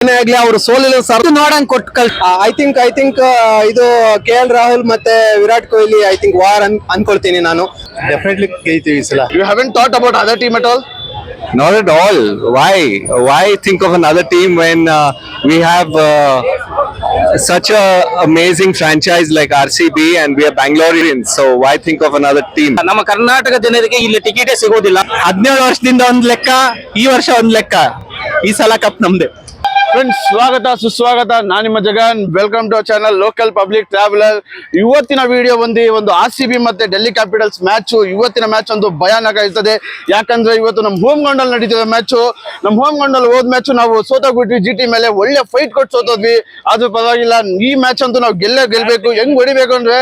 ಏನೇ ಆಗ್ಲಿ ಅವರು ಸೋಲಿನ ಸರ್ ನೋಡಂಗ್ ಕೊಟ್ಟು ಐ ಥಿಂಕ್ ಇದು KL ರಾಹುಲ್ ಮತ್ತೆ Virat Kohli I think war ಅನ್ಕೊಳ್ತೀನಿ ನಾನು. ಡೆಫಿನೆಟ್ಲಿ ಗೆಲ್ತೀವಿ ಈ ಸಲ. You haven't thought about other team at all? Not at all. Why think of another team when we have such a amazing franchise like RCB and we are Bangaloreans, so why think of another team? ನಮ್ಮ ಕರ್ನಾಟಕ ಜನರಿಗೆ ಇಲ್ಲಿ ಟಿಕೆಟೇ ಸಿಗೋದಿಲ್ಲ. 17 ವರ್ಷದಿಂದ ಒಂದ್ ಲೆಕ್ಕ, ಈ ವರ್ಷ ಒಂದ್ ಲೆಕ್ಕ. ಈ ಸಲ ಕಪ್ ನಮ್ದೆ. ಫ್ರೆಂಡ್ಸ್, ಸ್ವಾಗತ ಸುಸ್ವಾಗತ. ನಾನು ನಿಮ್ಮ Jagan. Welcome to channel local public traveller. ಇವತ್ತಿನ ವಿಡಿಯೋ ಒಂದು RCB ಮತ್ತೆ ಡೆಲ್ಲಿ ಕ್ಯಾಪಿಟಲ್ಸ್ ಮ್ಯಾಚ್. ಇವತ್ತಿನ ಮ್ಯಾಚ್ ಒಂದು ಭಯಾನಕ ಇರ್ತದೆ. ಯಾಕಂದ್ರೆ ಇವತ್ತು ನಮ್ಮ ಹೋಮ್ ಗ್ರೌಂಡ್ ಅಲ್ಲಿ ನಡೀತಿದೆ ಮ್ಯಾಚ್. ನಮ್ಮ ಹೋಮ್ ಗ್ರೌಂಡ್ ಅಲ್ಲಿ ಹೋದ್ ಮ್ಯಾಚ್ ನಾವು ಸೋತೋಗ್ಬಿಟ್ವಿ. GT ಮೇಲೆ ಒಳ್ಳೆ ಫೈಟ್ ಕೊಟ್ಟು ಸೋತೋದ್ವಿ. ಆದ್ರೂ ಪರವಾಗಿಲ್ಲ, ಈ ಮ್ಯಾಚ್ ಅಂತೂ ನಾವು ಗೆಲ್ಬೇಕು. ಹೆಂಗ್ ಹೊಡಿಬೇಕು ಅಂದ್ರೆ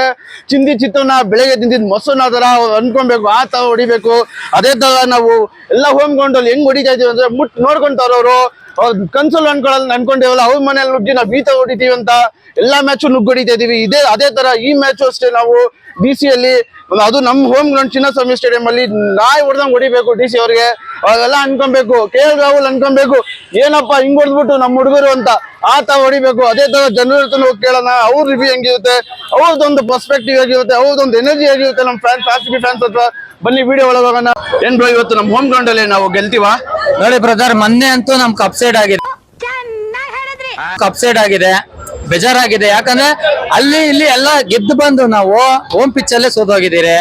ಚಿತ್ರನ ಬೆಳಗ್ಗೆ ತಿಂದಿದ್ ಮೊಸರನ್ನ ತರ ಅನ್ಕೊಬೇಕು, ಆ ತರ ಹೊಡಿಬೇಕು. ಅದೇ ತರ ನಾವು ಎಲ್ಲ ಹೋಮ್ ಗ್ರೌಂಡ್ ಅಲ್ಲಿ ಹೆಂಗ್ ಹೊಡಿತಾ ಇದೀವಿ ಅಂದ್ರೆ ನೋಡ್ಕೊಂತಾರ ಅವರು ಕನ್ಸೋಲ್ ಅನ್ಕೊಂಡೇವಲ್ಲ, ಅವ್ರ ಮನೇಲಿ ನುಗ್ಗಿ ನಾವು ಬೀತ ಹೊಡಿತೀವಿ ಅಂತ ಎಲ್ಲಾ ಮ್ಯಾಚು ನುಗ್ಗೊಡಿತಾ ಇದೀವಿ. ಅದೇ ತರ ಈ ಮ್ಯಾಚ್ ಅಷ್ಟೇ. ನಾವು DC ಅಲ್ಲಿ ಅದು ನಮ್ಮ ಹೋಮ್ ಗ್ರೌಂಡ್ ಚಿನ್ನಸ್ವಾಮಿ ಸ್ಟೇಡಿಯಂ ಅಲ್ಲಿ ನಾಯಿ ಹೊಡೆದಂಗ್ ಹೊಡಿಬೇಕು. DC ಅವ್ರಿಗೆ ಅವೆಲ್ಲ ಅನ್ಕೊಬೇಕು. KL ರಾಹುಲ್ ಅನ್ಕೊಬೇಕು, ಏನಪ್ಪಾ ಹಿಂಗ್ ಹೊಡೆದ್ಬಿಟ್ಟು ನಮ್ಮ ಹುಡುಗರು ಅಂತ ಆ ತರ ಹೊಡಿಬೇಕು. ಅದೇ ತರ ಜನರ ಹತ್ರ ಹೋಗಿ ಕೇಳೋಣ, ಅವ್ರ ರಿವ್ಯೂ ಹೆಂಗಿರುತ್ತೆ, ಅವ್ರದ್ದೊಂದು ಪರ್ಸ್ಪೆಕ್ಟಿವ್ ಆಗಿರುತ್ತೆ, ಅವ್ರದ್ದೊಂದು ಎನರ್ಜಿ ಆಗಿರುತ್ತೆ ನಮ್ಮ RCB ಫ್ಯಾನ್ಸ್ ಹತ್ರ. ಬನ್ನಿ ವಿಡಿಯೋ ಒಳಗೆ ಹೋಗೋಣ. ಏನ್ ಬ್ರೋ, ಇವತ್ತು ನಮ್ಮ ಹೋಮ್ ಗ್ರೌಂಡ್ ಅಲ್ಲಿ ನಾವು ಗೆಲ್ತೀವಾ? ನೋಡಿ ಬ್ರದರ್, ಮೊನ್ನೆ ಅಂತೂ ನಮ್ ಕಪ್ಸೈಡ್ ಆಗಿದೆ, ಬೇಜಾರಾಗಿದೆ. ಯಾಕಂದ್ರೆ ಅಲ್ಲಿ ಇಲ್ಲಿ ಎಲ್ಲ ಗೆದ್ದು ಬಂದು ನಾವು ಹೋಮ್ ಪಿಚ್ ಅಲ್ಲೇ ಸೋದೋಗಿದ್ದೀರಿ.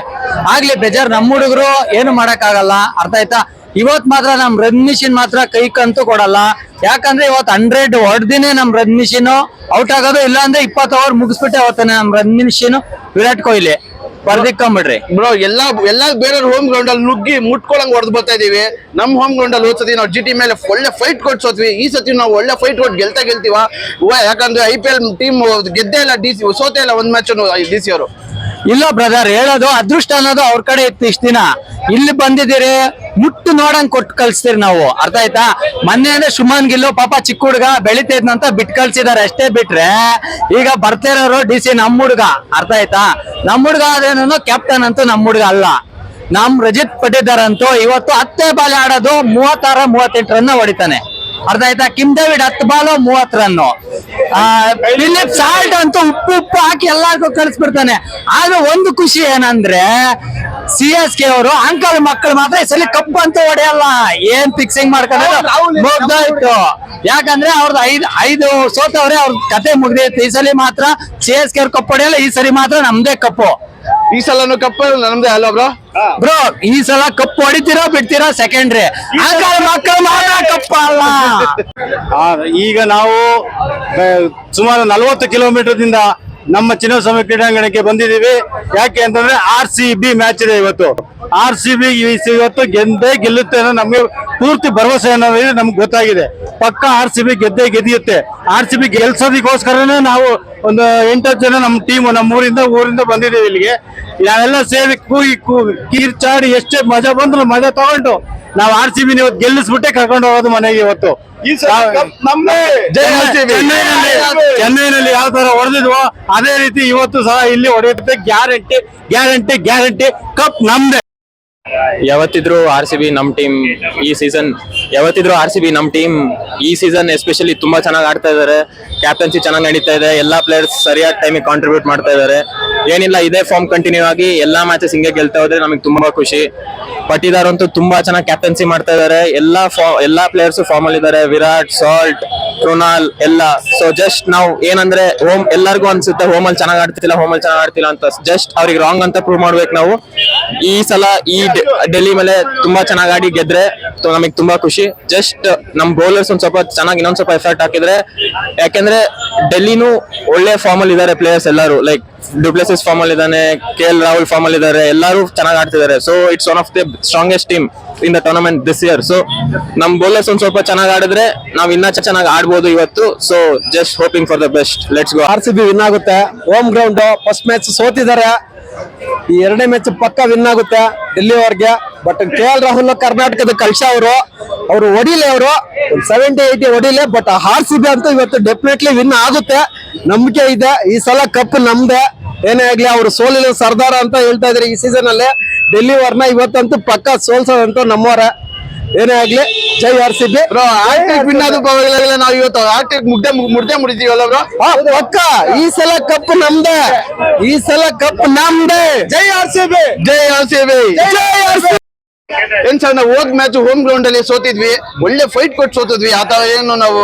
ಆಗ್ಲಿ ಬೇಜಾರ್, ನಮ್ಮ ಹುಡುಗರು ಏನು ಮಾಡಕ್ ಆಗಲ್ಲ, ಅರ್ಥ ಆಯ್ತಾ. ಇವತ್ ಮಾತ್ರ ನಮ್ ರನ್ ಮಿಷಿನ್ ಮಾತ್ರ ಕೈಕಂತೂ ಕೊಡಲ್ಲ. ಯಾಕಂದ್ರೆ ಇವತ್ತು 100 ಹೊಡೆದಿನೇ ನಮ್ ರನ್ ಮಿಷಿನ್ ಔಟ್ ಆಗೋದು. ಇಲ್ಲ ಅಂದ್ರೆ 20 ಓವರ್ ಮುಗಿಸ್ಬಿಟ್ಟೆ ಹೋಗ್ತಾನೆ ನಮ್ ರನ್ ಮಿಷಿನ್ ವಿರಾಟ್ ಕೊಹ್ಲಿ. ಬರ್ದಿಕ್ಕೊಂಬಿಡ್ರಿ ಬ್ರೋ. ಎಲ್ಲಾ ಬೇರೆ ಹೋಮ್ ಗ್ರೌಂಡ್ ಅಲ್ಲಿ ನುಗ್ಗಿ ಮುಟ್ಕೊಳಂಗ್ ಹೊಡೆದ್ ಬರ್ತಾ ಇದೀವಿ. ನಮ್ ಹೋಮ್ ಗ್ರೌಂಡ್ ಅಲ್ಲಿ ಹೋದ್ಸತಿ ನಾವು GT ಮೇಲೆ ಒಳ್ಳೆ ಫೈಟ್ ಕೊಡ್ಸೋದ್ವಿ. ಈ ಸತಿ ನಾವು ಒಳ್ಳೆ ಫೈಟ್ ಕೊಟ್ಟು ಗೆಲ್ತೀವ. ಯಾಕಂದ್ರೆ IPL ಟೀಮ್ ಗೆದ್ದೇ ಇಲ್ಲ, DC ಸೋತೆ ಇಲ್ಲ ಒಂದ್ ಮ್ಯಾಚ್ DC ಅವರು. ಇಲ್ಲ ಬ್ರದರ್, ಹೇಳೋದು ಅದೃಷ್ಟ ಅನ್ನೋದು ಅವ್ರ ಕಡೆ ಇತ್ತು. ಇಷ್ಟ ದಿನ ಇಲ್ಲಿ ಬಂದಿದ್ದೀರಿ, ಮುಟ್ಟು ನೋಡಂಗ್ ಕೊಟ್ಟು ಕಳ್ಸ್ತೀರಿ ನಾವು, ಅರ್ಥ ಆಯ್ತಾ. ಮೊನ್ನೆ ಅಂದ್ರೆ ಶುಮನ್ ಗಿಲ್ಲು ಪಾಪ ಚಿಕ್ಕ ಹುಡುಗ ಬೆಳಿತೈದ್ನಂತ ಬಿಟ್ ಕಳ್ಸಿದಾರೆ, ಅಷ್ಟೇ ಬಿಟ್ರೆ ಈಗ ಬರ್ತಿರೋರು DC ನಮ್ ಹುಡುಗ, ಅರ್ಥ ಆಯ್ತಾ. ನಮ್ ಹುಡುಗ ಅದೇನೋ ಕ್ಯಾಪ್ಟನ್ ಅಂತೂ ನಮ್ ಹುಡುಗ ಅಲ್ಲ. ನಮ್ ರಜಿತ್ ಪಟಿದಾರ್ ಅಂತೂ ಇವತ್ತು 10 ಬಾಲ್ ಆಡೋದು 36-38 ರನ್ ಹೊಡಿತಾನೆ, ಅರ್ಥ ಆಯ್ತಾ. ಕಿಮ್ ಡೇವಿಡ್ 10 ಬಾಲು 30 ರನ್ನು. ಫಿಲಿಪ್ ಸಾಲ್ಟ್ ಅಂತೂ ಉಪ್ಪು ಹಾಕಿ ಎಲ್ಲಾರ್ಗೂ ಕಳಿಸ್ಬಿಡ್ತಾನೆ. ಆದ್ರೆ ಒಂದು ಖುಷಿ ಏನಂದ್ರೆ CSK ಅವರು ಅಂಕಲ್ ಮಕ್ಕಳು ಮಾತ್ರ ಈ ಸಲ ಕಪ್ ಅಂತೂ ಹೊಡೆಯಲ್ಲ. ಏನ್ ಫಿಕ್ಸಿಂಗ್ ಮಾಡ್ಕೊಂಡು ಮುಗ್ದಾಯ್ತು. ಯಾಕಂದ್ರೆ ಅವ್ರದ್ದು 5 ಸೋತವ್ರೆ, ಅವ್ರ ಕತೆ ಮುಗ್ದೈತೆ. ಈ ಸಲ ಮಾತ್ರ CSK ಅವ್ರು ಕಪ್ ಹೊಡೆಯಲ್ಲ. ಈ ಸರಿ ಮಾತ್ರ ನಮ್ದೇ ಕಪ್ಪು. ಈ ಸಲನು ಕಪ್ ನಮ್ದೇ ಅಲ್ಲ ಬ್ರೋ. ಈ ಸಲ ಕಪ್ ಹೊಡಿತೀರೋ ಬಿಡ್ತೀರೋ ಸೆಕೆಂಡ್ರಿ, ಮಕ್ಕಳು ಮಾತ್ರ ಕಪ್ಪ ಅಲ್ಲ. ಈಗ ನಾವು ಸುಮಾರು 40 ಕಿಲೋಮೀಟರ್ದಿಂದ ನಮ್ಮ ಚಿನ್ನಸ್ವಾಮಿ ಕ್ರೀಡಾಂಗಣಕ್ಕೆ ಬಂದಿದ್ದೀವಿ. ಯಾಕೆ ಅಂತಂದ್ರೆ RCB ಮ್ಯಾಚ್ ಇದೆ ಇವತ್ತು. RCB ಇವತ್ತು ಗೆಲ್ಲುತ್ತೆ ಅನ್ನೋ ನಮ್ಗೆ ಪೂರ್ತಿ ಭರವಸೆ ಅನ್ನೋದು ನಮ್ಗೆ ಗೊತ್ತಾಗಿದೆ. ಪಕ್ಕ RCB ಗೆದ್ದಿಯುತ್ತೆ. RCB ಗೆಲ್ಸೋದಕ್ಕೋಸ್ಕರನೇ ನಾವು ಒಂದು 8 ಜನ ನಮ್ಮ ಟೀಮ್ ನಮ್ಮ ಊರಿಂದ ಬಂದಿದ್ದೀವಿ ಇಲ್ಲಿಗೆ. ನಾವೆಲ್ಲ ಸೇರಿ ಕೀರ್ಚಾಡಿ ಎಷ್ಟೇ ಮಜಾ ಬಂದ್ರು ಮಜಾ ತಗೊಂಡು ನಾವು RCB ಇವತ್ತು ಗೆಲ್ಲಿಸ್ಬಿಟ್ಟೆ ಕರ್ಕೊಂಡು ಹೋಗೋದು ಮನೆಗೆ. ಇವತ್ತು ಚೆನ್ನೈನಲ್ಲಿ ಯಾವ ತರ ಹೊಡೆದಿದ್ವೋ ಅದೇ ರೀತಿ ಇವತ್ತು ಸಹ ಇಲ್ಲಿ ಹೊಡೆಯುತ್ತೆ. ಗ್ಯಾರಂಟಿ ಕಪ್ ನಮ್ದೆ. ಯಾವತ್ತಿದ್ರು RCB ನಮ್ ಟೀಮ್ ಈ ಸೀಸನ್. ಈ ಸೀಸನ್ ಎಸ್ಪೆಷಲಿ ತುಂಬಾ ಚೆನ್ನಾಗಿ ಆಡ್ತಾ ಇದಾರೆ. ಕ್ಯಾಪ್ಟನ್ಸಿ ಚೆನ್ನಾಗಿ ನಡೀತಾ ಇದೆ. ಎಲ್ಲಾ ಪ್ಲೇಯರ್ಸ್ ಸರಿಯಾದ ಟೈಮಿಗೆ ಕಾಂಟ್ರಿಬ್ಯೂಟ್ ಮಾಡ್ತಾ ಇದಾರೆ. ಏನಿಲ್ಲ, ಇದೇ ಫಾರ್ಮ್ ಕಂಟಿನ್ಯೂ ಆಗಿ ಎಲ್ಲಾ ಮ್ಯಾಚಸ್ ಹಿಂಗೆ ಗೆಲ್ತಾ ಹೋದ್ರೆ ನಮಗೆ ತುಂಬಾ ಖುಷಿ. ಪಟಿದಾರ್ ಅಂತೂ ತುಂಬಾ ಚೆನ್ನಾಗಿ ಕ್ಯಾಪ್ಟನ್ಸಿ ಮಾಡ್ತಾ ಇದಾರೆ. ಎಲ್ಲಾ ಪ್ಲೇಯರ್ಸ್ ಫಾರ್ಮ್ ಅಲ್ಲಿ ಇದಾರೆ. ವಿರಾಟ್, ಸಾಲ್ಟ್, ಕೃಣಾಲ್ ಎಲ್ಲ. ಸೊ ಜಸ್ಟ್ ನಾವು ಏನಂದ್ರೆ ಎಲ್ಲರಿಗೂ ಅನ್ಸುತ್ತೆ ಹೋಮ್ ಅಲ್ಲಿ ಚೆನ್ನಾಗಿ ಆಡ್ತಿಲ್ಲ ಅಂತ. ಜಸ್ಟ್ ಅವ್ರಿಗೆ ರಾಂಗ್ ಅಂತ ಪ್ರೂವ್ ಮಾಡ್ಬೇಕು ನಾವು. ಈ ಸಲ ಈ ಡೆಲ್ಲಿ ಮೇಲೆ ತುಂಬಾ ಚೆನ್ನಾಗಿ ಆಡಿ ಗೆದ್ರೆ ನಮಗೆ ತುಂಬಾ ಖುಷಿ. ಜಸ್ಟ್ ನಮ್ ಬೌಲರ್ಸ್ ಒಂದ್ ಸ್ವಲ್ಪ ಚೆನ್ನಾಗಿ ಇನ್ನೊಂದ್ ಸ್ವಲ್ಪ ಎಫರ್ಟ್ ಹಾಕಿದ್ರೆ, ಯಾಕೆಂದ್ರೆ ಡೆಲ್ಲಿನೂ ಒಳ್ಳೆ ಫಾರ್ಮ್ ಅಲ್ಲಿ ಇದಾರೆ ಪ್ಲೇಯರ್ಸ್ ಎಲ್ಲರೂ. ಲೈಕ್ ಡುಪ್ಲೆಸಿಸ್ ಫಾರ್ಮ್ ಅಲ್ಲಿ ಇದಾನೆ, KL ರಾಹುಲ್ ಫಾರ್ಮ್ ಅಲ್ಲಿ ಇದಾರೆ, ಎಲ್ಲರೂ ಚೆನ್ನಾಗಿ ಆಡ್ತಿದ್ದಾರೆ. So it's one of the strongest team in the tournament this year. So ನಮ್ ಬೌಲರ್ಸ್ ಒಂದ್ ಸ್ವಲ್ಪ ಚೆನ್ನಾಗಿ ಆಡಿದ್ರೆ ನಾವ್ ಇನ್ನ ಚೆನ್ನಾಗಿ ಆಡ್ಬೋದು ಇವತ್ತು. So just hoping for the best. Let's go. RCB win ಆಗುತ್ತೆ. ಹೋಮ್ ಗ್ರೌಂಡ್ ಫಸ್ಟ್ ಮ್ಯಾಚ್ ಸೋತಿದ್ದಾರೆ, ಈ 2ನೇ ಮ್ಯಾಚ್ ಪಕ್ಕ ವಿನ್ ಆಗುತ್ತೆ ಡೆಲ್ಲಿ ಅವ್ರಿಗೆ. ಬಟ್ KL ರಾಹುಲ್ ಕರ್ನಾಟಕದ ಕಳ್ಸ ಅವರು ಹೊಡಿಲೆ, ಅವರು 70-80 ಹೊಡಿಲೆ. ಬಟ್ RCB ಅಂತೂ ಇವತ್ತು ಡೆಫಿನೆಟ್ಲಿ ವಿನ್ ಆಗುತ್ತೆ, ನಂಬಿಕೆ ಇದೆ. ಈ ಸಲ ಕಪ್ ನಮ್ದೆ. ಏನೇ ಆಗ್ಲಿ, ಅವರು ಸೋಲಿನ ಸರ್ದಾರ ಅಂತ ಹೇಳ್ತಾ ಇದ್ರೆ ಈ ಸೀಸನ್ ಅಲ್ಲಿ ಡೆಲ್ಲಿ ಅವ್ರನ್ನ ಇವತ್ತಂತೂ ಪಕ್ಕ ಸೋಲ್ಸೋದಂತೂ ನಮ್ಮವರೇ. ಏನೇ ಆಗ್ಲಿ ಜೈ RCB. ಬ್ರೋ ಆರ್ಟಿಕ್ ವಿನ್ ಆದ್ರೂ ಪರವಾಗಿಲ್ಲ, ನಾವು ಇವತ್ತು ಆರ್ಟಿಕ್ ಮುಡ್ದೆ ಮುಡಿತೀವಲ್ಲ ಬ್ರೋ. ಪಕ್ಕ ಈ ಸಲ ಕಪ್ ನಮ್ದೆ, ಈ ಸಲ ಕಪ್ ನಮ್ದೆ. ಜೈ RCB. ಜೈ RCB. ಏನ್ ಸರ್, ನಾವು ಹೋದ್ ಮ್ಯಾಚ್ ಹೋಮ್ ಗ್ರೌಂಡ್ ಅಲ್ಲಿ ಸೋತಿದ್ವಿ, ಒಳ್ಳೆ ಫೈಟ್ ಕೊಟ್ಟು ಸೋತಿದ್ವಿ. ಆತರ ಏನು ನಾವು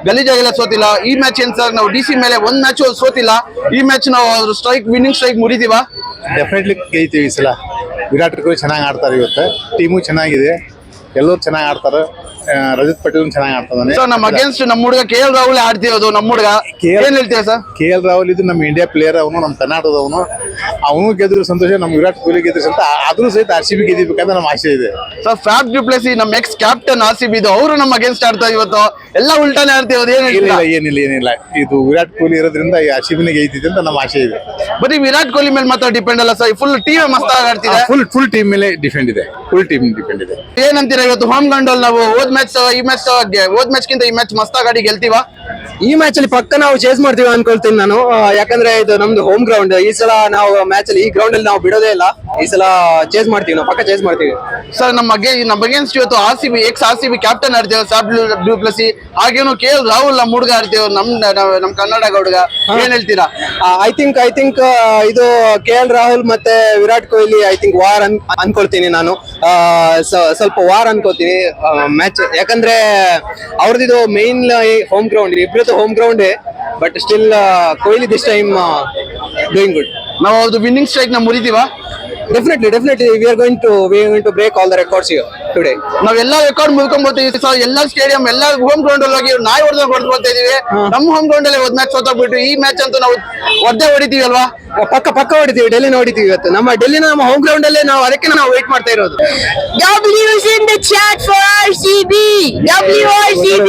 ಗಲೀಜಾಗೆಲ್ಲ ಸೋತಿಲ್ಲ. ಈ ಮ್ಯಾಚ್ ಏನ್ ಸರ್, ನಾವು DC ಮೇಲೆ ಒಂದ್ ಮ್ಯಾಚ್ ಸೋತಿಲ್ಲ. ಈ ಮ್ಯಾಚ್ ನಾವು ವಿನ್ನಿಂಗ್ ಸ್ಟ್ರೈಕ್ ಮುರಿದೀವ. ಡೆಫಿನೆಟ್ಲಿ ಗೆಲ್ತೀವಿ ಈ ಸಲ. ವಿರಾಟ್ ಕೊಹ್ಲಿ ಚೆನ್ನಾಗಿ ಆಡ್ತಾರೆ ಇವತ್ತು, ಟೀಮು ಚೆನ್ನಾಗಿದೆ, ಎಲ್ಲರೂ ಚೆನ್ನಾಗಿ ಆಡ್ತಾರೆ. ರಜತ್ ಪಟೇಲ್ ಚೆನ್ನಾಗಿ ಆಡ್ತಾನೆ. ಸರ್ ನಮ್ಮ ಅಗೇನ್ಸ್ಟ್ ನಮ್ಮ ಹುಡುಗ KL ರಾಹುಲ್ ಆಡ್ತಿರೋದು. ನಮ್ಮ ಹುಡುಗ ಏನ್ ಹೇಳ್ತೀರಾ ಸರ್? KL ರಾಹುಲ್ ಇದು ನಮ್ಮ ಇಂಡಿಯಾ ಪ್ಲೇಯರ್, ಅವನು ನಮ್ಮ ಕರ್ನಾಟಕದವನು. ಅವನು ಗೆದ್ರು ಸಂತೋಷ, ನಮ್ಮ ವಿರಾಟ್ ಕೊಹ್ಲಿ ಗೆದ್ರು ಸಂತ. ಆದ್ರೂ ಸಹಿತ RCB ಗೆದಿಬೇಕಂತ ನಮ್ಮ ಆಸೆ ಇದೆ ಸರ್. ಫ್ಯಾಬ್ ಡು ಪ್ಲೆಸಿ ನಮ್ಮ ಎಕ್ಸ್ ಕ್ಯಾಪ್ಟನ್ RCB ಇದು, ಅವರು ನಮ್ಮ ಅಗೇನ್ಸ್ಟ್ ಆಡ್ತಾರೆ ಇವತ್ತು. ಎಲ್ಲ ಉಲ್ಟಾನೇ ಆಡ್ತಿರೋದು. ಏನಿಲ್ಲ ಇದು ವಿರಾಟ್ ಕೊಹ್ಲಿ ಇರೋದ್ರಿಂದ ಈ RCB ಗೆಯ್ತಿದೆ ಅಂತ ನಮ್ಮ ಆಸೆ ಇದೆ. ಬರೀ ವಿರಾಟ್ ಕೊಹ್ಲಿ ಮೇಲೆ ಮಾತ್ರ ಡಿಪೆಂಡ್ ಅಲ್ಲ ಸರ್, ಫುಲ್ ಟೀಮ್ ಮಸ್ತ್ ಆಡ್ತಿದೆ. ಫುಲ್ ಟೀಮ್ ಮೇಲೆ ಡಿಪೆಂಡ್ ಇದೆ, ಫುಲ್ ಟೀಮ್ ಡಿಪೆಂಡ್ ಇದೆ. ಏನಂತೀರಾ ಇವತ್ತು ಹೋಮ್ ಗ್ರೌಂಡ್ ಅಲ್ಲಿ ನಾವು ಹೋದ್ ಮ್ಯಾಚ್ ಗಿಂತ ಈ ಮ್ಯಾಚ್ ಮಸ್ತ್ ಆಡಿ ಗೆಲ್ತೀವ? ಈ ಮ್ಯಾಚ್ ಅಲ್ಲಿ ಪಕ್ಕ ನಾವು ಚೇಸ್ ಮಾಡ್ತೀವಿ ಅನ್ಕೊಳ್ತೀನಿ ನಾನು. ಯಾಕಂದ್ರೆ ಇದು ನಮ್ದು ಹೋಮ್ ಗ್ರೌಂಡ್. ಈ ಸಲ ನಾವು ಮ್ಯಾಚ್ ಅಲ್ಲಿ ಈ ಗ್ರೌಂಡ್ ಅಲ್ಲಿ ನಾವು ಬಿಡೋದೇ ಇಲ್ಲ. ಈ ಸಲ ಚೇಸ್ ಮಾಡ್ತೀವಿ, ನಾವು ಪಕ್ಕ ಚೇಸ್ ಮಾಡ್ತೀವಿ ಸರ್. ನಮ್ಮ ಅಗೇನ್ಸ್ಟ್ ಇವತ್ತು ಎಕ್ಸ್ RCB ಕ್ಯಾಪ್ಟನ್ ಆಡ್ತೇವೆ ಫ್ಯಾಬ್ ಡು ಪ್ಲೆಸಿ. ಹಾಗೇನು KL ರಾಹುಲ್ ನಮ್ಮ ಹುಡುಗ ಆಡ್ತೇವೆ, ನಮ್ ಕನ್ನಡ ಹುಡುಗ. ಏನ್ ಹೇಳ್ತೀರಾ? ಐ ಥಿಂಕ್ ಇದು KL ರಾಹುಲ್ ಮತ್ತೆ ವಿರಾಟ್ ಕೊಹ್ಲಿ ವಾರ್ ಅನ್ಕೊಳ್ತೀನಿ ನಾನು. ಸ್ವಲ್ಪ ವಾರ್ ಅನ್ಕೋತೀನಿ ಮ್ಯಾಚ್. ಯಾಕಂದ್ರೆ ಅವ್ರದ್ದು ಮೈನ್ ಹೋಮ್ ಗ್ರೌಂಡ್, ಇಬ್ರದ್ದು home ground. But still Kohli this time doing good. ನಾವು ಅದು ವಿನ್ನಿಂಗ್ ಸ್ಟ್ರೈಕ್ ನ ಮುರಿದೀವ. Definitely, we are going to break all the records here today. ನಾವೆಲ್ಲ ರೆಕಾರ್ಡ್ ಮುಳ್ಕೊಂಡ್ಬರ್ತೀವಿ ಸರ್. ಎಲ್ಲ ಸ್ಟೇಡಿಯಂ, ಎಲ್ಲ ಹೋಮ್ ಗ್ರೌಂಡ್ ಅಲ್ಲಿ ಹೋಗಿ ನಾಯಿ ಹೊಡ್ತಾ ಇದೀವಿ. ನಮ್ಮ ಹೋಮ್ ಗ್ರೌಂಡ್ ಅಲ್ಲಿ ಒಂದ್ ಮ್ಯಾಚ್ ಸೋತಾಗ್ಬಿಟ್ಟು ಈ ಮ್ಯಾಚ್ ಅಂತೂ ನಾವು ಒದ್ದೆ ಹೊಡಿತೀವಿ ಅಲ್ವಾ? ಪಕ್ಕ ಹೊಡಿತೀವಿ. ಡೆಲ್ಲಿನ ಹೊಡಿತೀವಿ ಇವತ್ತು. ನಮ್ಮ ಹೋಮ್ ಗ್ರೌಂಡ್ ಅಲ್ಲೇ ನಾವು ಅದಕ್ಕೆ ನಾವು ವೇಟ್ ಮಾಡ್ತಾ ಇರೋದು. W's in the chat for RCB. WRCB.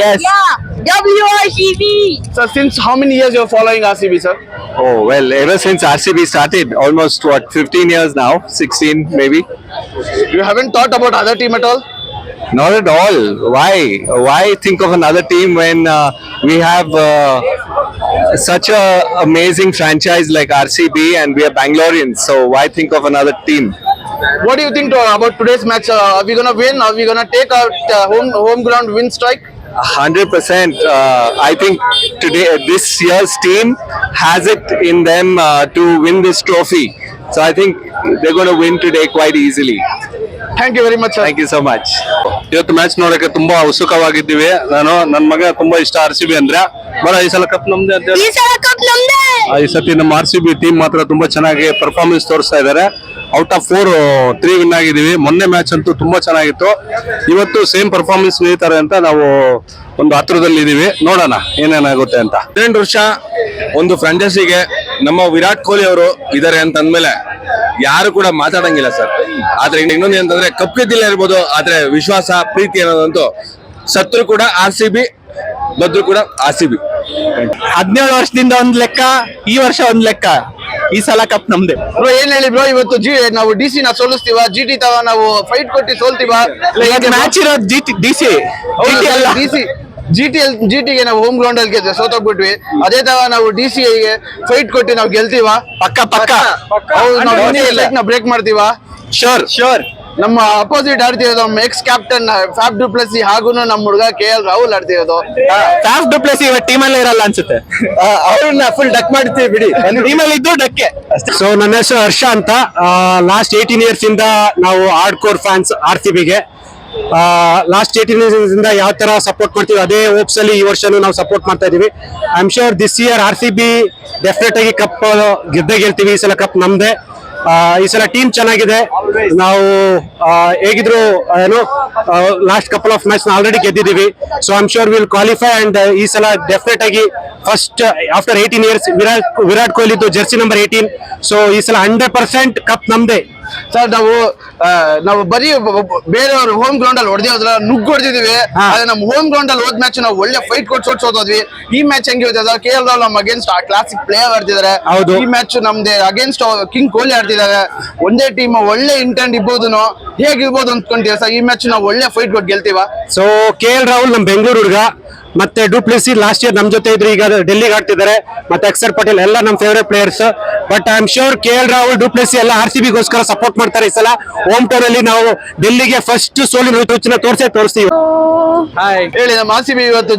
Yes. Yeah. WRCB. Sir, since how many years you are following RCB, sir? Oh, well, ever since RCB started, almost 15 years now, 16 maybe. You haven't thought about other team at all? Not at all. Why think of another team when we have such a amazing franchise like RCB and we are Bangaloreans? So why think of another team? What do you think about today's match? Are we gonna win? Are we gonna take out home ground win strike? 100%. I think today this year's team has it in them to win this trophy. So I think they're going to win today quite easily. Thank you very much, sir. Thank you so much. ಇವತ್ತು match ನೋಡಕ್ಕೆ ತುಂಬಾ ಉತ್ಸುಕವಾಗಿದ್ದೀವಿ. ನನ್ನ ಮಗ ತುಂಬಾ ಇಷ್ಟ RCB ಅಂದ್ರೆ. ಈ ಸಲ ಕಪ್ ನಮ್ದೆ ಅಂತ ಹೇಳಿ. ಈ ಸಲ ಕಪ್ ನಮ್ದೇ. ಈ ಸತಿ ನಮ್ಮ RCB ಟೀಮ್ ಮಾತ್ರ ತುಂಬಾ ಚೆನ್ನಾಗಿ ಪರ್ಫಾರ್ಮೆನ್ಸ್ ತೋರಿಸ್ತಾ ಇದ್ದಾರೆ. ಔಟ್ ಆಫ್ 4 3 ವಿನ್ ಆಗಿದ್ದೀವಿ. ಮೊನ್ನೆ ಮ್ಯಾಚ್ ಅಂತೂ ತುಂಬಾ ಚೆನ್ನಾಗಿತ್ತು. ಇವತ್ತು ಸೇಮ್ ಪರ್ಫಾರ್ಮೆನ್ಸ್ ನೀಡ್ತಾರೆ ಅಂತ ನಾವು ಒಂದು ಹತ್ರದಲ್ಲಿ ಇದೀವಿ. ನೋಡೋಣ ಏನೇನಾಗುತ್ತೆ ಅಂತ. 18 ವರ್ಷ ಒಂದು ಫ್ರಾಂಚೈಸಿಗೆ ನಮ್ಮ ವಿರಾಟ್ ಕೊಹ್ಲಿ ಅವರು ಇದಾರೆ ಅಂತ ಅಂದ್ಮೇಲೆ ಯಾರು ಕೂಡ ಮಾತಾಡಂಗಿಲ್ಲ ಸರ್. ಆದ್ರೆ ಇನ್ನೊಂದು ಅಂತಂದ್ರೆ ಕಪ್ ಗೆದ್ದಿಲ್ಲ ಇರ್ಬೋದು, ಆದ್ರೆ ವಿಶ್ವಾಸ ಪ್ರೀತಿ ಅನ್ನೋದಂತೂ ಸತ್ರು ಕೂಡ RCB, ಬದ್ರು ಕೂಡ RCB. 17 ವರ್ಷದಿಂದ ಒಂದ್ ಲೆಕ್ಕ, ಈ ವರ್ಷ ಒಂದ್ ಲೆಕ್ಕ. ಈ ಸಲ ಕಪ್ ನಮ್ದೆ. ಬ್ರೋ ಏನ್ ಹೇಳಿ ಬ್ರೋ, ಇವತ್ತು ನಾವು DC ನ ಸೋಲಿಸ್ತೀವ, GT ತವ ನಾವು ಫೈಟ್ ಕೊಟ್ಟು ಸೋಲ್ತೀವ? ಮ್ಯಾಚ್ ಇರೋದು DC GTಗೆ ನಾವು ಹೋಮ್ ಗ್ರೌಂಡ್ ಅಲ್ಲಿ ಸೋತೋಗ್ಬಿಟ್ವಿ. ಅದೇ ತರ ನಾವು DC ಗೆ ಫೈಟ್ ಕೊಟ್ಟು ನಾವು ಗೆಲ್ತೀವ. ಪಕ್ಕ ನಾವು ಬ್ರೇಕ್ ಮಾಡ್ತೀವ. ಶೋರ್. ನಮ್ಮ ಅಪೋಸಿಟ್ ಆಡ್ತಿರೋದು ನಮ್ಮ ex captain Faf du Plessis ಹಾಗೂ ನಮ್ಮ ಹುಡುಗ KL ರಾಹುಲ್ ಆಡ್ತಿರೋದು. ಫ್ಯಾಬ್ ಡು ಪ್ಲೆಸಿ ಟೀಮ್ ಅಲ್ಲಿ ಇರಲ್ಲ ಅನ್ಸುತ್ತೆ. ಅವ್ರನ್ನ ಫುಲ್ ಡಕ್ ಮಾಡ್ತೀವಿ ಬಿಡಿ, ಟೀಮ್ ಅಲ್ಲಿ ಇದ್ದು ಡಕ್ಕೆ. ಸೊ ನನ್ನ ಹೆಸರು ಹರ್ಷ ಅಂತ. ಲಾಸ್ಟ್ 18 years ಇಂದ ನಾವು ಹಾರ್ಡ್ ಕೋರ್ ಫ್ಯಾನ್ಸ್ RCBಗೆ. ಲಾಸ್ಟ್ 18 years ಇಂದ ಯಾವ ತರ ಸಪೋರ್ಟ್ ಮಾಡ್ತೀವಿ ಅದೇ ಹೋಪ್ಸ್ ಅಲ್ಲಿ ಈ ವರ್ಷನೂ ನಾವು ಸಪೋರ್ಟ್ ಮಾಡ್ತಾ ಇದೀವಿ. I am sure this year RCB definite ಆಗಿ ಕಪ್ ಗೆಲ್ತೀವಿ. ಈ ಸಲ ಕಪ್ ನಮ್ದೆ. ಈ ಸಲ ಟೀಮ್ ಚೆನ್ನಾಗಿದೆ. ನಾವು ಹೇಗಿದ್ರು ಏನು last couple of match already ಗೆದ್ದಿದ್ದೀವಿ. So I am sure will qualify and ಈ ಸಲ ಡೆಫಿನೆಟ್ ಆಗಿ ಫಸ್ಟ್ ಆಫ್ಟರ್ 18 years ವಿರಾಟ್ ಕೊಹ್ಲಿದು ಜೆರ್ಸಿ ನಂಬರ್ 18. ಸೊ ಈ ಸಲ 100% ಕಪ್ ನಮ್ದೆ. ಸರ್ ನಾವು ಬರೀ ಬೇರೆಯವ್ರ ಹೋಮ್ ಗ್ರೌಂಡ್ ಅಲ್ಲಿ ಹೊಡೆದಿದ್ರೆ ನುಗ್గు ಹೊಡೆದಿದೀವಿ. ಆದ್ರೆ ನಮ್ಮ ಹೋಮ್ ಗ್ರೌಂಡ್ ಅಲ್ಲಿ ಹೋದ್ ಮ್ಯಾಚ್ ನಾವು ಒಳ್ಳೆ ಫೈಟ್ ಕೊಟ್ಟು ಸೋತೋದ್ವಿ. ಈ ಮ್ಯಾಚ್ ಹೆಂಗಿರುತ್ತೆ ಸರ್? KL ರಾಹುಲ್ ನಮ್ಮ ಅಗೇನ್ಸ್ಟ್ ಕ್ಲಾಸಿಕ್ ಪ್ಲೇಯರ್ ಆಡ್ತಿದ್ದಾರೆ. ಈ ಮ್ಯಾಚ್ ನಮ್ದೆ ಅಗೇನ್ಸ್ಟ್ ಕಿಂಗ್ ಕೊಹ್ಲಿ ಆಡ್ತಿದ್ದಾರೆ. ಒಂದೇ ಟೀಮ್, ಒಳ್ಳೆ ಇಂಟೆಂಟ್ ಇರ್ಬೋದು, ಹೇಗಿರ್ಬೋದು ಅಂದ್ಕೊಂತೀವಿ ಸರ್. ಈ ಮ್ಯಾಚ್ ನಾವು ಒಳ್ಳೆ ಫೈಟ್ ಕೊಟ್ಟು ಗೆಲ್ತೀವ. ಸೊ KL ರಾಹುಲ್ ನಮ್ ಬೆಂಗಳೂರು ಹುಡುಗ, ಮತ್ತೆ ಡುಪ್ಲೆಸಿ ಲಾಸ್ಟ್ ಇಯರ್ ನಮ್ ಜೊತೆ ಇದ್ರು, ಈಗ ಡೆಲ್ಲಿಗೆ ಆಡ್ತಿದ್ದಾರೆ. ಮತ್ತೆ ಅಕ್ಷರ್ ಪಟೇಲ್ ಎಲ್ಲ ನಮ್ favourite players. But I am sure KL Rahul, Du Plessis ಎಲ್ಲ RCB ಗೋಸ್ಕರ ಸಪೋರ್ಟ್ ಮಾಡ್ತಾರೆ. ಈ ಸಲ ಹೋಮ್ ಟೌನ್ ಅಲ್ಲಿ ನಾವು ಡೆಲ್ಲಿಗೆ ಫಸ್ಟ್ ಸೋಲಿನ ರುಚಿನ ತೋರಿಸ್ತೀವಿ. ಹೇಳಿ, ನಮ್ಮ RCB ಇವತ್ತು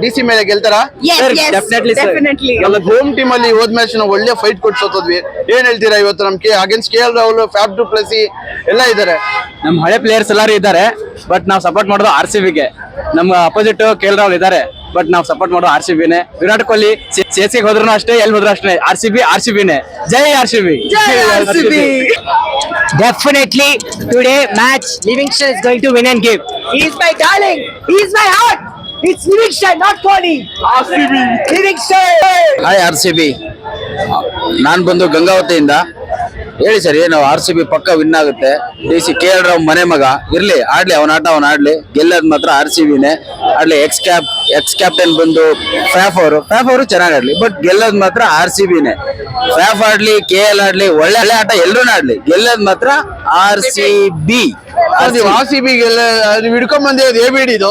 DC ಮೇಲೆ ಗೆಲ್ತಾರಾ? Yes, yes, definitely. ನಮ್ಮ ಹೋಮ್ ಟೀಮ್ ಅಲ್ಲಿ ಹೋದ್ ಮ್ಯಾಚ್ ನಾವು ಒಳ್ಳೆ ಫೈಟ್ ಕೊಟ್ಟು ಸೋತದ್ವಿ. ಏನ್ ಹೇಳ್ತೀರಾ ಇವತ್ತು ನಮ್ಗೆ against KL Rahul, Faf du Plessis ಎಲ್ಲ ಇದ್ದಾರೆ? ನಮ್ ಹಳೆ ಪ್ಲೇಯರ್ಸ್ ಎಲ್ಲರೂ ಇದ್ದಾರೆ, ಬಟ್ ನಾವು ಸಪೋರ್ಟ್ ಮಾಡೋದು RCBಗೆ. ನಮ್ಮ ಅಪೋಸಿಟ್ KL ರಾಹುಲ್ ಇದ್ದಾರೆ, ಬಟ್ ನಾವು ಸಪೋರ್ಟ್ ಮಾಡೋದು RCBನೇ. ವಿರಾಟ್ ಕೊಹ್ಲಿ CSK ಹೋದ್ರು ಅಷ್ಟೇ, ಎಲ್ಲಿ ಹೋದ್ರು ಅಷ್ಟೇ, RCBನೇ. ಜೈ RCB. Definitely today match Livingston is going to win and give. He is my darling. He is my heart. It's Livingston, not Kohli. RCB. Livingston. Hi RCB. ನಾನು ಬಂದು ಗಂಗಾವತಿಯಿಂದ. ಹೇಳಿ ಸರ್, ಏನು RCB ಪಕ್ಕ ವಿನ್ ಆಗುತ್ತೆ. DC KL ರಾವ್ ಮನೆ ಮಗ ಇರ್ಲಿ, ಆಡ್ಲಿ ಅವನ ಆಟ ಅವನ್ ಆಡ್ಲಿ. ಗೆಲ್ಲದ್ ಮಾತ್ರ RCBನೇ ಆಡ್ಲಿ. ಎಕ್ಸ್ ಕ್ಯಾಪ್ಟನ್ ಬಂದು ಫ್ಯಾಫ್ ಅವರು ಚೆನ್ನಾಗಿ ಆಡ್ಲಿ, ಬಟ್ ಗೆಲ್ಲದ್ ಮಾತ್ರ RCBನೇ. ಫ್ಯಾಫ್ ಆಡ್ಲಿ, KL ಆಡ್ಲಿ, ಒಳ್ಳೆ ಆಟ ಎಲ್ಲರೂ ಆಡ್ಲಿ, ಗೆಲ್ಲದ್ ಮಾತ್ರ RCB. RCB ಹಿಡ್ಕೊಂಡ್ ಬಂದಿರೋದು ABD ಇದು.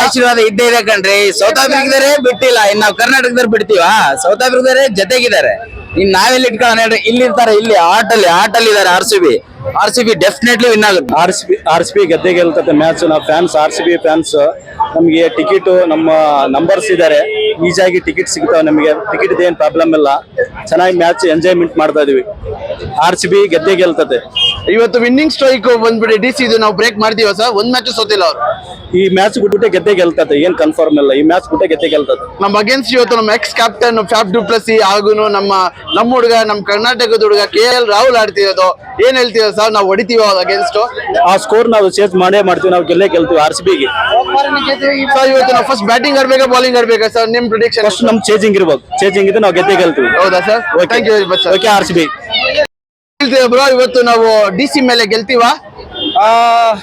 ಆಶೀರ್ವಾದ ಇದ್ದೇ ಇದೆ ಕಣ್ರಿ. ಸೌತ್ ಆಫ್ರಿಕಾದವರೇ ಬಿಟ್ಟಿಲ್ಲ, ಇನ್ ನಾವು ಕರ್ನಾಟಕದವ್ರು ಬಿಡ್ತೀವ? ಸೌತ್ ಆಫ್ರಿಕಾದವರೇ ಜೊತೆಗಿದ್ದಾರೆ. ಇನ್ ನಾವೆಲ್ಲಿ ಇಟ್ಕೊಳ್ಳೋಣ ಹೇಳ್ರಿ? ಇಲ್ಲಿ ಇರ್ತಾರೆ, ಇಲ್ಲಿ ಆಟಲ್ಲಿ ಇದಾರೆ. RCB ಡೆಫಿನೆಟ್ಲಿ ವಿನ್ ಆಗುತ್ತೆ. RCB ಗೆದ್ದೆ ಗೆಲ್ತದೆ ಮ್ಯಾಚ್. ನಾವು ಫ್ಯಾನ್ಸ್, RCB ಫ್ಯಾನ್ಸ್. ನಮಗೆ ಟಿಕೆಟ್ ನಮ್ಮ ನಂಬರ್ಸ್ ಇದ್ದಾರೆ, ಈಸಿಯಾಗಿ ಟಿಕೆಟ್ ಸಿಗ್ತಾವೆ ನಮಗೆ. ಟಿಕೆಟ್ ಏನ್ ಪ್ರಾಬ್ಲಮ್ ಇಲ್ಲ, ಚೆನ್ನಾಗಿ ಮ್ಯಾಚ್ ಎಂಜಾಯ್ಮೆಂಟ್ ಮಾಡ್ತಾ ಇದೀವಿ. RCB ಗೆದ್ದೆ ಗೆಲ್ತದೆ. ಇವತ್ತು ವಿನ್ನಿಂಗ್ ಸ್ಟ್ರೈಕ್ ಬಂದ್ಬಿಟ್ಟು DC ಇದು ನಾವು ಬ್ರೇಕ್ ಮಾಡ್ತೀವ ಸರ್. ಒಂದ್ ಮ್ಯಾಚ್ ಸೋತಿಲ್ಲ ಅವ್ರು. ಈ ಮ್ಯಾಚ್ ಬಿಟ್ಬಿಟ್ಟೆ ಗೆದ್ದೆ ಗೆಲ್ತದೆ, ಏನ್ ಕನ್ಫರ್ಮ್ ಇಲ್ಲ. ಈ ಮ್ಯಾಚ್ ಬಿಟ್ಟೆ ಗೆದ್ದೆ ಗೆಲ್ತದೆ. ನಮ್ಮ ಅಗೇನ್ಸ್ಟ್ ಇವತ್ತು ನಮ್ಮ ಎಕ್ಸ್ ಕ್ಯಾಪ್ಟನ್ ಫ್ಯಾಬ್ ಡುಪ್ಲೆಸಿ ಹಾಗೂ ನಮ್ಮ ಹುಡುಗ, ನಮ್ಮ ಕರ್ನಾಟಕದ ಹುಡುಗ KL ರಾಹುಲ್ ಆಡ್ತಿರೋದು. ಏನ್ ಹೇಳ್ತೀವಿ ಸರ್, ನಾವು ಹೊಡಿತೀವಿ ಅಗೇನ್ಸ್ಟ್? ಆ ಸ್ಕೋರ್ ನಾವು ಚೇಂಜ್ ಮಾಡೇ ಮಾಡ್ತೀವಿ, ನಾವು ಗೆಲ್ಲೇ ಗೆಲ್ತೀವಿ RCBಗೆ. ಸರ್ ಇವತ್ತು ನಾವು ಫಸ್ಟ್ ಬ್ಯಾಟಿಂಗ್ ಆಡ್ಬೇಕಾ ಬೌಲಿಂಗ್ ಆಡ್ಬೇಕಾ ಸರ್? ನಿಮ್ ಪ್ರಿಡಿಕ್ಷನ್? ಫಸ್ಟ್ ನಮ್ ಚೇಂಜಿಂಗ್ ಇರ್ಬೋದು, ಚೇಂಜಿಂಗ್ ಇದ್ರೆ ನಾವು ಗೆದ್ದೆ ಗೆಲ್ತೀವಿ. ಹೌದಾ sir? Thank you very much sir. Okay RCB. ಹೇಳ್ತೀವಿ ಬ್ರೋ, ಇವತ್ತು ನಾವು DC ಮೇಲೆ ಗೆಲ್ತೀವಾ?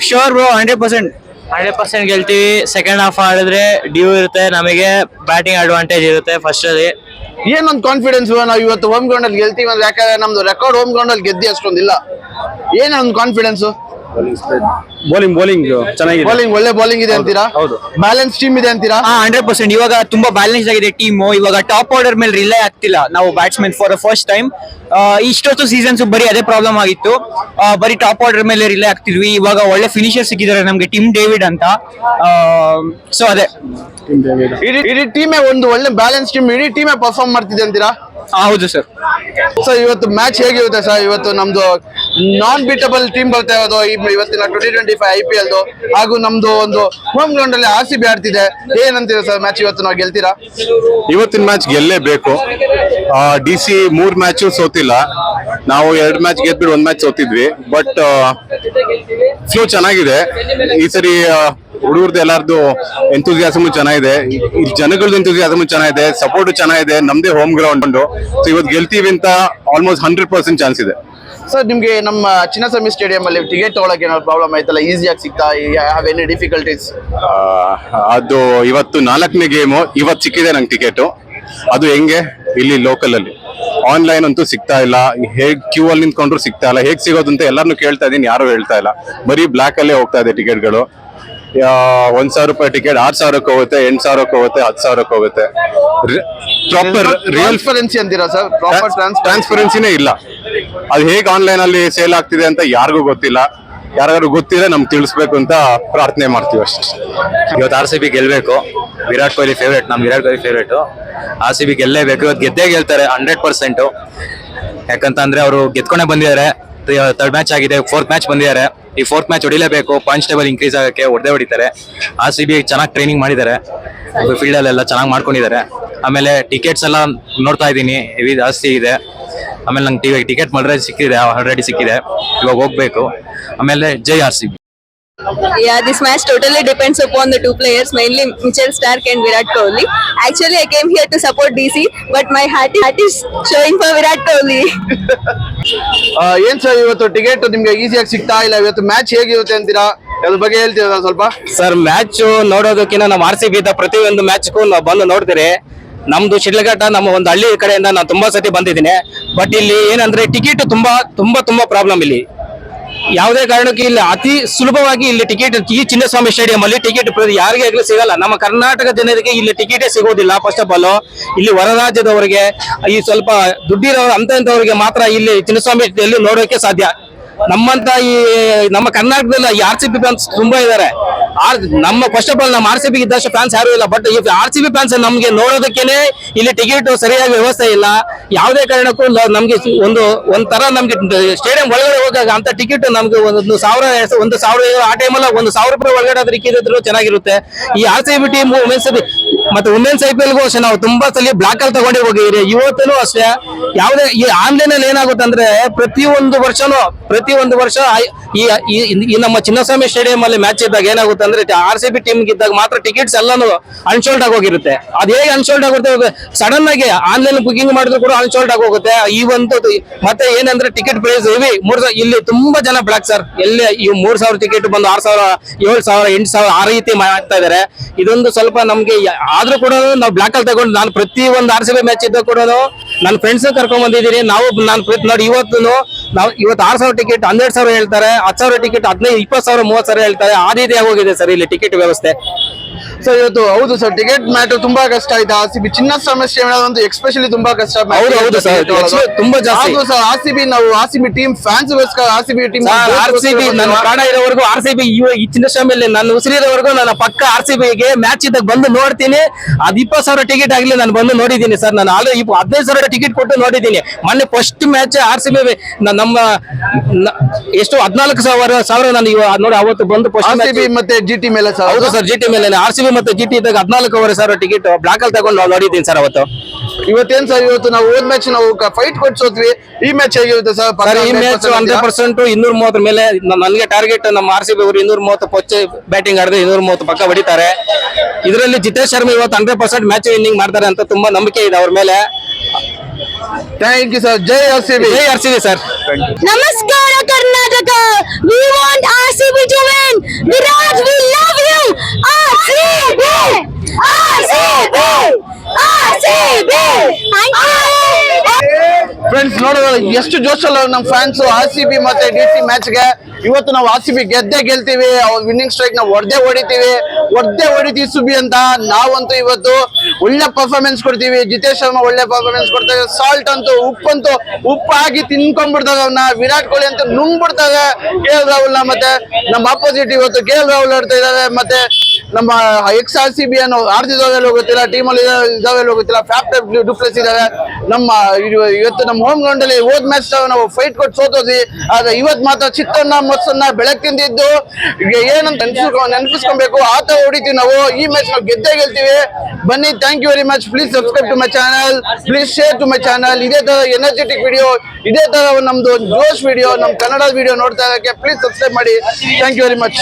ಶೋರ್ ಬ್ರೋ, 100% ಗೆಲ್ತೀವಿ. ಸೆಕೆಂಡ್ ಹಾಫ್ ಆಡಿದ್ರೆ ಡ್ಯೂ ಇರುತ್ತೆ, ನಮಗೆ ಬ್ಯಾಟಿಂಗ್ ಅಡ್ವಾಂಟೇಜ್ ಇರುತ್ತೆ ಫಸ್ಟ್ ಅಲ್ಲಿ. ಏನೊಂದು ಕಾನ್ಫಿಡೆನ್ಸ್ ನಾವು ಇವತ್ತು ಹೋಮ್ ಗ್ರೌಂಡ್ ಅಲ್ಲಿ ಗೆಲ್ತೀವಿ ಅಂದ್ರೆ, ಯಾಕಂದ್ರೆ ನಮ್ದು ರೆಕಾರ್ಡ್ ಹೋಮ್ ಗ್ರೌಂಡ್ ಅಲ್ಲಿ ಗೆದ್ದಿ ಅಷ್ಟೊಂದಿಲ್ಲ. ಏನೊಂದು ಕಾನ್ಫಿಡೆನ್ಸ್? ಬೌಲಿಂಗ್ ಚೆನ್ನಾಗಿದೆ, ಬೌಲಿಂಗ್ ಒಳ್ಳೆ ಬೌಲಿಂಗ್ ಇದೆ ಅಂತೀರಾ? ಹೌದು. ಬ್ಯಾಲೆನ್ಸ್ ಟೀಮ್ ಇದೆ ಅಂತೀರಾ? 100%. ಇವಾಗ ತುಂಬಾ ಬ್ಯಾಲೆನ್ಸ್ ಆಗಿದೆ ಟೀಮ್. ಇವಾಗ ಟಾಪ್ ಆರ್ಡರ್ ಮೇಲೆ ರಿಲೇ ಆಗ್ತಿಲ್ಲ ನಾವು batsman for the first time. ಇಷ್ಟೊತ್ತು ಸೀಸನ್ಸ್ ಬರೀ ಅದೇ ಪ್ರಾಬ್ಲಮ್ ಆಗಿತ್ತು, ಬರೀ ಟಾಪ್ ಆರ್ಡರ್ ಮೇಲೆ ರಿಲೇ ಆಗ್ತಿದ್ವಿ. ಇವಾಗ ಒಳ್ಳೆ ಫಿನಿಶರ್ ಸಿಕ್ಕಿದ್ದಾರೆ ನಮ್ಗೆ, ಟಿಮ್ ಡೇವಿಡ್ ಅಂತ. ಸೊ ಅದೇ ಇಡೀ ಟೀಮೇ ಒಂದು ಒಳ್ಳೆ ಬ್ಯಾಲೆನ್ಸ್ ಟೀಮ್, ಇಡೀ ಟೀಮೇ ಪರ್ಫಾರ್ಮ್ ಮಾಡ್ತಿದೆ ಅಂತೀರಾ? ಹೌದು ಸರ್. ಸೊ ಇವತ್ತು ಮ್ಯಾಚ್ ಹೇಗಿರುತ್ತೆ ಸರ್? ಇವತ್ತು ನಮ್ದು ನಾನ್ ಬೀಟಬಲ್ ಟೀಮ್ ಬರ್ತಾ ಇರೋದು ಇವತ್ತಿನ 2025 IPL ಹಾಗೂ ನಮ್ದು ಒಂದು ಹೋಮ್ ಗ್ರೌಂಡ್ ಅಲ್ಲಿ RCB ಆಡ್ತಿದೆ. ಏನಂತೀರಾ ಸರ್ ಮ್ಯಾಚ್? ಇವತ್ತು ನಾವು ಗೆಲ್ತೀರಾ? ಇವತ್ತಿನ ಮ್ಯಾಚ್ ಗೆಲ್ಲೇಬೇಕು. DC 3 ಮ್ಯಾಚ್ ಸೋತಿಲ್ಲ, ನಾವು 2 ಮ್ಯಾಚ್ ಗೆದ್ಬಿಟ್ಟು 1 ಮ್ಯಾಚ್ ಸೋತಿದ್ವಿ. ಬಟ್ ಫ್ಲೋ ಚೆನ್ನಾಗಿದೆ ಈ ಸರಿ. ಹುಡುಗರದ್ದು ಎಲ್ಲಾರ್ದು ಎಂತೂಸಿಯಾಸಮ್ ಚೆನ್ನಾಗಿದೆ, ಜನಗಳದ್ದು ಎಂತೂಸಿಯಾಸಮ್ ಚೆನ್ನಾಗಿದೆ, ಸಪೋರ್ಟ್ ಚೆನ್ನಾಗಿದೆ. ನಮ್ದೇ ಹೋಮ್ ಗ್ರೌಂಡ್. ಸೊ ಇವತ್ತು ಗೆಲ್ತೀವಿ ಅಂತ ಆಲ್ಮೋಸ್ಟ್ 100% ಚಾನ್ಸ್ ಇದೆ. ಸರ್ ನಿಮ್ಗೆ ನಮ್ಮ ಚಿನ್ನಸ್ವಾಮಿ ಸ್ಟೇಡಿಯಂ ಅಲ್ಲಿ ಟಿಕೆಟ್ ತಗೊಳಕ್ಕೆ ಏನಾದ್ರು ಪ್ರಾಬ್ಲಮ್ ಆಯ್ತಲ್ಲ? ಈಸಿಯಾಗಿ ಸಿಗ್ತಾ? Have any difficulties? ಅದು ಇವತ್ತು 4ನೇ ಗೇಮು, ಇವತ್ತು ಸಿಕ್ಕಿದೆ ನಂಗೆ ಟಿಕೆಟ್. ಅದು ಹೆಂಗೆ ಇಲ್ಲಿ ಲೋಕಲ್ ಅಲ್ಲಿ, ಆನ್ಲೈನ್ ಅಂತೂ ಸಿಗ್ತಾ ಇಲ್ಲ. ಹೇಗ್ ಕ್ಯೂ ಅಲ್ಲಿ ನಿಂತ್ಕೊಂಡ್ರು ಸಿಗ್ತಾ ಇಲ್ಲ. ಹೇಗ್ ಸಿಗೋದು ಅಂತ ಎಲ್ಲಾರನು ಕೇಳ್ತಾ ಇದೀನಿ, ಯಾರು ಹೇಳ್ತಾ ಇಲ್ಲ. ಬರೀ ಬ್ಲಾಕ್ ಅಲ್ಲೇ ಹೋಗ್ತಾ ಇದೆ ಟಿಕೆಟ್ಗಳು. 1,000 ರೂಪಾಯಿ ಟಿಕೆಟ್ 6,000ಕ್ಕೆ ಹೋಗುತ್ತೆ, 8,000ಕ್ಕೆ ಹೋಗುತ್ತೆ, 10,000ಕ್ಕೆ ಹೋಗುತ್ತೆ. ಪ್ರಾಪರ್ ಟ್ರಾನ್ಸ್ಪರೆನ್ಸಿ ಅಂತೀರಾ ಸರ್? ಪ್ರಾಪರ್ ಟ್ರಾನ್ಸ್ಪರೆನ್ಸಿನೇ ಇಲ್ಲ. ಅದು ಹೇಗೆ ಆನ್ಲೈನ್ ಅಲ್ಲಿ ಸೇಲ್ ಆಗ್ತಿದೆ ಅಂತ ಯಾರಿಗೂ ಗೊತ್ತಿಲ್ಲ. ಯಾರು ಗೊತ್ತಿದೆ ನಮ್ಗೆ ತಿಳಿಸ್ಬೇಕು ಅಂತ ಪ್ರಾರ್ಥನೆ ಮಾಡ್ತೀವಿ ಅಷ್ಟೇ. ಇವತ್ತು RCB ಗೆಲ್ಬೇಕು. ವಿರಾಟ್ ಕೊಹ್ಲಿ ಫೇವ್ರೇಟ್, ನಮ್ ವಿರಾಟ್ ಕೊಹ್ಲಿ ಫೇವ್ರೇಟ್. RCB ಗೆಲ್ಲೇಬೇಕು. ಇವತ್ತು ಗೆದ್ದೇ ಗೆಲ್ತಾರೆ 100%. ಯಾಕಂತಂದ್ರೆ ಅವರು ಗೆದ್ಕೊಂಡೇ ಬಂದಿದ್ದಾರೆ. 3rd ಮ್ಯಾಚ್ ಆಗಿದೆ, 4th ಮ್ಯಾಚ್ ಬಂದಿದ್ದಾರೆ. ಈ 4th ಮ್ಯಾಚ್ ಹೊಡಿಲೇಬೇಕು, ಪಾಯಿಂಟ್ಸ್ ಟೇಬಲ್ ಇನ್ಕ್ರೀಸ್ ಆಗಕ್ಕೆ ಹೊಡಿತಾರೆ. RCB ಚೆನ್ನಾಗಿ ಟ್ರೈನಿಂಗ್ ಮಾಡಿದ್ದಾರೆ, ಫೀಲ್ಡ್ ಅಲ್ಲೆಲ್ಲ ಚೆನ್ನಾಗಿ ಮಾಡ್ಕೊಂಡಿದ್ದಾರೆ. ಆಮೇಲೆ ಟಿಕೆಟ್ಸ್ ಎಲ್ಲ ನೋಡ್ತಾ ಇದ್ದೀನಿ, ಹೆವಿ ಜಾಸ್ತಿ ಇದೆ. ಆಮೇಲೆ ನಂಗೆ ಟಿಕೆಟ್ ಸಿಕ್ಕಿದೆ, ಆಲ್ರೆಡಿ ಸಿಕ್ಕಿದೆ. ಇವಾಗ ಹೋಗ್ಬೇಕು. ಆಮೇಲೆ ಜೈ RCB. Yeah, this match totally depends upon the two players, mainly Mitchell Starc and Virat Kohli. Actually, I came here to support DC, but my heart is showing for Virat Kohli. ಏನ್ sir ಇವತ್ತು ticket ನಿಮ್ಗೆ ಈಸಿಯಾಗಿ ಸಿಗ್ತಾ ಇಲ್ಲ? ಇವತ್ತು match ಹೇಗಿರುತ್ತೆ ಅಂತೀರಾ? ಅದ್ರ ಬಗ್ಗೆ ಹೇಳ್ತೀರಾ ಸ್ವಲ್ಪ? ಸರ್ ಮ್ಯಾಚ್ ನೋಡೋದಕ್ಕಿಂತ ನಮ್ಮ RCB ಪ್ರತಿಯೊಂದು ಮ್ಯಾಚ್ಗೂ ನಾವು ಬಂದು ನೋಡ್ತೀರಿ. ನಮ್ದು ಶಿಡ್ಲಘಟ್ಟ, ನಮ್ಮ ಒಂದು ಹಳ್ಳಿ ಕಡೆಯಿಂದ ನಾನು ತುಂಬಾ ಸತಿ ಬಂದಿದ್ದೀನಿ. ಬಟ್ ಇಲ್ಲಿ ಏನಂದ್ರೆ ಟಿಕೆಟ್ ತುಂಬಾ ಪ್ರಾಬ್ಲಮ್ ಇಲ್ಲಿ. ಯಾವುದೇ ಕಾರಣಕ್ಕೂ ಇಲ್ಲಿ ಅತಿ ಸುಲಭವಾಗಿ ಇಲ್ಲಿ ಟಿಕೆಟ್ ಈ ಚಿನ್ನಸ್ವಾಮಿ ಸ್ಟೇಡಿಯಂ ಅಲ್ಲಿ ಟಿಕೆಟ್ ಯಾರಿಗೆ ಆಗ್ಲೂ ಸಿಗಲ್ಲ. ನಮ್ಮ ಕರ್ನಾಟಕ ಜನರಿಗೆ ಇಲ್ಲಿ ಟಿಕೆಟೇ ಸಿಗೋದಿಲ್ಲ. ಫಸ್ಟ್ ಆಫ್ ಆಲ್ ಇಲ್ಲಿ ಹೊರ ರಾಜ್ಯದವರಿಗೆ, ಈ ಸ್ವಲ್ಪ ದುಡ್ಡಿರೋ ಅಂತವರಿಗೆ ಮಾತ್ರ ಇಲ್ಲಿ ಚಿನ್ನಸ್ವಾಮಿ ಎಲ್ಲಿ ನೋಡೋಕೆ ಸಾಧ್ಯ. ನಮ್ಮಂತ ಈ ನಮ್ಮ ಕರ್ನಾಟಕದಲ್ಲಿ RCB ಫ್ಯಾನ್ಸ್ ತುಂಬಾ ಇದ್ದಾರೆ. ನಮ್ಮ ಫಸ್ಟ್ ಆಫ್ ಆಲ್ ನಮ್ಮ RCB ಇದ್ದಷ್ಟು ಫ್ಯಾನ್ಸ್ ಯಾರು ಇಲ್ಲ. ಬಟ್ ಈ RCB ಫ್ಯಾನ್ಸ್ ನಮ್ಗೆ ನೋಡೋದಕ್ಕೇನೆ ಇಲ್ಲಿ ಟಿಕೆಟ್ ಸರಿಯಾಗಿ ವ್ಯವಸ್ಥೆ ಇಲ್ಲ. ಯಾವುದೇ ಕಾರಣಕ್ಕೂ ನಮ್ಗೆ ಒಂಥರ ನಮ್ಗೆ ಸ್ಟೇಡಿಯಂ ಒಳಗಡೆ ಹೋಗಾಗ ಅಂತ ಟಿಕೆಟ್ ನಮ್ಗೆ 1,000 ಆ ಟೈಮಲ್ಲ 1,000 ರೂಪಾಯಿ ಒಳಗಡೆ ಅದ್ರ ಇಕ್ಕಿದ್ರು ಚೆನ್ನಾಗಿರುತ್ತೆ. ಈ RCB ಟೀಮ್ ಮತ್ತೆ ವುಮೆನ್ಸ್ IPL ಗೂ ಅಷ್ಟೇ ನಾವು ತುಂಬಾ ಸಲ ಬ್ಲಾಕ್ ಅಲ್ಲಿ ತಗೊಂಡು ಹೋಗಿದ್ರಿ. ಇವತ್ತೂ ಅಷ್ಟೇ ಯಾವುದೇ ಈ ಆನ್ಲೈನ್ ಅಲ್ಲಿ ಏನಾಗುತ್ತೆ ಅಂದ್ರೆ ಪ್ರತಿ ಒಂದು ವರ್ಷ ಈ ನಮ್ಮ ಚಿನ್ನಸ್ವಾಮಿ ಸ್ಟೇಡಿಯಂ ಅಲ್ಲಿ ಮ್ಯಾಚ್ ಇದ್ದಾಗ ಏನಾಗುತ್ತೆ ಅಂದ್ರೆ RCB ಟೀಮ್ ಇದ್ದಾಗ ಮಾತ್ರ ಟಿಕೆಟ್ಸ್ ಎಲ್ಲಾನು ಅನ್ಶೋಲ್ಡ್ ಆಗಿ ಹೋಗಿರುತ್ತೆ. ಅದ್ ಹೇಗೆ ಅನ್ಶೋಲ್ಡ್ ಆಗುತ್ತೆ, ಸಡನ್ ಆಗಿ ಆನ್ಲೈನ್ ಬುಕಿಂಗ್ ಮಾಡಿದ್ರು ಕೂಡ ಅನ್ಶೋಲ್ಡ್ ಆಗಿ ಹೋಗುತ್ತೆ. ಈ ಒಂದು ಮತ್ತೆ ಏನಂದ್ರೆ ಟಿಕೆಟ್ ಪ್ರೈಸ್ ಹೆವಿ ಇಲ್ಲಿ ತುಂಬಾ ಜನ ಬ್ಲಾಕ್ ಸರ್ ಎಲ್ಲಿ ಈ 3,000 ಟಿಕೆಟ್ ಬಂದು 6,000 7,000 8,000 ಆ ರೀತಿ ಮಾಡ್ತಾ ಇದಾರೆ. ಇದೊಂದು ಸ್ವಲ್ಪ ನಮ್ಗೆ ಆದ್ರೂ ಕೂಡ ನಾವು ಬ್ಲಾಕ್ ಅಲ್ಲಿ ತಗೊಂಡು ನಾನು ಪ್ರತಿ ಒಂದು RCB ಮ್ಯಾಚ್ ಇದ್ದಾಗ ಕೂಡ ನನ್ನ ಫ್ರೆಂಡ್ಸ್ ಕರ್ಕೊಂಡ್ ಬಂದಿದ್ದೀನಿ. ನಾನು ನೋಡಿ ಇವತ್ತು 6,000 ಟಿಕೆಟ್ 12,000 ಹೇಳ್ತಾರೆ, 10,000 ಟಿಕೆಟ್ 15,000 20,000 30,000 ಹೇಳ್ತಾರೆ. ಆ ರೀತಿ ಆಗೋಗಿದೆ ಸರ್ ಇಲ್ಲಿ ಟಿಕೆಟ್ ವ್ಯವಸ್ಥೆ. ಸೊ ಇವತ್ತು ಹೌದು ಸರ್, ಟಿಕೆಟ್ ಮ್ಯಾಟರ್ ತುಂಬಾ ಕಷ್ಟ ಆಯ್ತು. RCB ಚಿನ್ನಸ್ವಾಮಿ ಸ್ಟೇಡಿಯಂ ಒಂದು ಎಕ್ಸ್ಪೆಷಲಿ ತುಂಬಾ ಕಷ್ಟ. ಹೌದು ಸರ್, ತುಂಬಾ ಜಾಸ್ತಿ. ನಾವು RCB team fans RCB team ನನ್ನ ಪ್ರಾಣ ಇರೋವರೆಗೂ RCB ಈ ಚಿನ್ನಸ್ವಾಮಿಯಲ್ಲಿ ನನ್ನ ಉಸಿರಿರೋವರೆಗೂ ನನ್ನ ಪಕ್ಕ RCB ಗೆ ಮ್ಯಾಚ್ ಇದ್ದಾಗ ಬಂದು ನೋಡ್ತೀನಿ. ಅದ್ 20,000 ಟಿಕೆಟ್ ಆಗ್ಲಿ ನಾನು ಬಂದು ನೋಡಿದ್ದೀನಿ ಸರ್. ನಾನು ಆಲ್ರೆಡಿ 15,000 ಟಿಕೆಟ್ ಕೊಟ್ಟು ನೋಡಿದ್ದೀನಿ. ಮೊನ್ನೆ ಫಸ್ಟ್ ಮ್ಯಾಚ್ RCB ನಮ್ಮ ಎಷ್ಟು 14,000 ನಾನು ನೋಡಿ ಅವತ್ತು ಬಂದು RCB ಮತ್ತೆ GT ಮೇಲೆ. ಹೌದು ಸರ್, GT ಮೇಲೆ RCB ಮತ್ತೆ GT ಇದ್ದಾಗ 14,500 ಟಿಕೆಟ್ ಬ್ಲಾಕ್ ಅಲ್ಲಿ ತಗೊಂಡು ನೋಡಿದ್ದೀನಿ ಸರ್ ಅವತ್ತು. ಇವತ್ತೇನ್ ಸರ್, ಇವತ್ತು ನಾವು ಹೋದ್ ಮ್ಯಾಚ್ ನಾವು ಫೈಟ್ ಕೊಡ್ಸೋದ್ವಿ. ಈ ಮ್ಯಾಚ್ ಹೇಗಿರುತ್ತೆ ಸರ್? ಈ ಮ್ಯಾಚ್ 100% 230 ಮೇಲೆ ನನಗೆ ಟಾರ್ಗೆಟ್. ನಮ್ಮ RCB ಅವರು 230 ಪೊಚ್ಚೆ ಬ್ಯಾಟಿಂಗ್ ಆಡಿದ್ರೆ 230 ಪಕ್ಕ ಹೊಡಿತಾರೆ. ಇದರಲ್ಲಿ ಜಿತೇಶ್ ಶರ್ಮಾ ಇವತ್ತು 100% ಮ್ಯಾಚ್ ವಿನ್ನಿಂಗ್ ಮಾಡ್ತಾರೆ ಅಂತ ತುಂಬಾ ನಂಬಿಕೆ ಇದೆ ಅವ್ರ ಮೇಲೆ. Thank you sir. ಜೈ RCB. ಜೈ RCB ಸರ್. ನಮಸ್ಕಾರ Karnataka. We want RCB to win. Virat, we love you. RCB. RCB. RCB. Friends ನೋಡೋದು ಎಷ್ಟು ಜೋಶಲ್ಲ ನಮ್ಮ ಫ್ಯಾನ್ಸ್ RCB ಮತ್ತೆ DC ಮ್ಯಾಚ್ಗೆ. ಇವತ್ತು ನಾವು RCB ಗೆಲ್ತೀವಿ. ವಿನ್ನಿಂಗ್ ಸ್ಟ್ರೈಕ್ ನಾವು ಹೊಡೆದೇ ಹೊಡಿತೀವಿ ಸುಬಿ ಅಂತ. ನಾವಂತೂ ಇವತ್ತು ಒಳ್ಳೆ ಪರ್ಫಾರ್ಮೆನ್ಸ್ ಕೊಡ್ತೀವಿ. ಜಿತೇಶ್ ಶರ್ಮಾ ಒಳ್ಳೆ ಪರ್ಫಾರ್ಮೆನ್ಸ್ ಕೊಡ್ತಾರೆ. ಸಾಲ್ಟ್ ಅಂತೂ ಉಪ್ಪು ಹಾಕಿ ತಿನ್ಕೊಂಡ್ಬಿಡ್ತಾರೆ ಅವ್ನ. ವಿರಾಟ್ ಕೊಹ್ಲಿ ಅಂತೂ ನುಂಗ್ಬಿಡ್ತಾರೆ. KL ರಾಹುಲ್ ಮತ್ತೆ ನಮ್ಮ ಅಪೋಸಿಟ್ ಇವತ್ತು KL ರಾಹುಲ್ ಆಡ್ತಾ ಇದ್ದಾರೆ. ಮತ್ತೆ ನಮ್ಮ XRCB ಅನ್ನೋ ಆಡ್ತಿದ್ದಾವೆಲ್ಲ ಗೊತ್ತಿಲ್ಲ, ಟೀಮಲ್ಲಿ ಇದಾವೆಲ್ಲ ಗೊತ್ತಿಲ್ಲ. ಫ್ಯಾಪ್ ಡುಪ್ಲೆಸ್ ಇದಾವೆ. ಇವತ್ತು ನಮ್ಮ ಹೋಮ್ ಗ್ರೌಂಡ್ ಅಲ್ಲಿ ಹೋದ್ ಮ್ಯಾಚ್ ನಾವು ಫೈಟ್ ಕೊಟ್ಟು ಸೋತೋದ್ವಿ. ಆದ್ರೆ ಇವತ್ತು ಮಾತ್ರ ಚಿತ್ರಾನ್ನ ಮೊಸರನ್ನ ಬೆಳಗ್ಗೆ ತಿಂದಿದ್ದು ಏನಂತ ನೆನಪಿಸ್ಕೊಬೇಕು. ಆತ ಹೊಡಿತೀವಿ ನಾವು. ಈ ಮ್ಯಾಚ್ ನಾವು ಗೆಲ್ತೀವಿ. ಬನ್ನಿ. Thank you very much. Please subscribe to my channel. Please share to my channel. ಇದೇ ತರ ಎನರ್ಜೆಟಿಕ್ ವಿಡಿಯೋ, ಇದೇ ತರ ನಮ್ದು ಜೋಶ್ ವಿಡಿಯೋ, ನಮ್ ಕನ್ನಡ ವಿಡಿಯೋ ನೋಡ್ತಾ ಇರೋಕ್ಕೆ ಪ್ಲೀಸ್ ಸಬ್ಸ್ಕ್ರೈಬ್ ಮಾಡಿ. Thank you very much.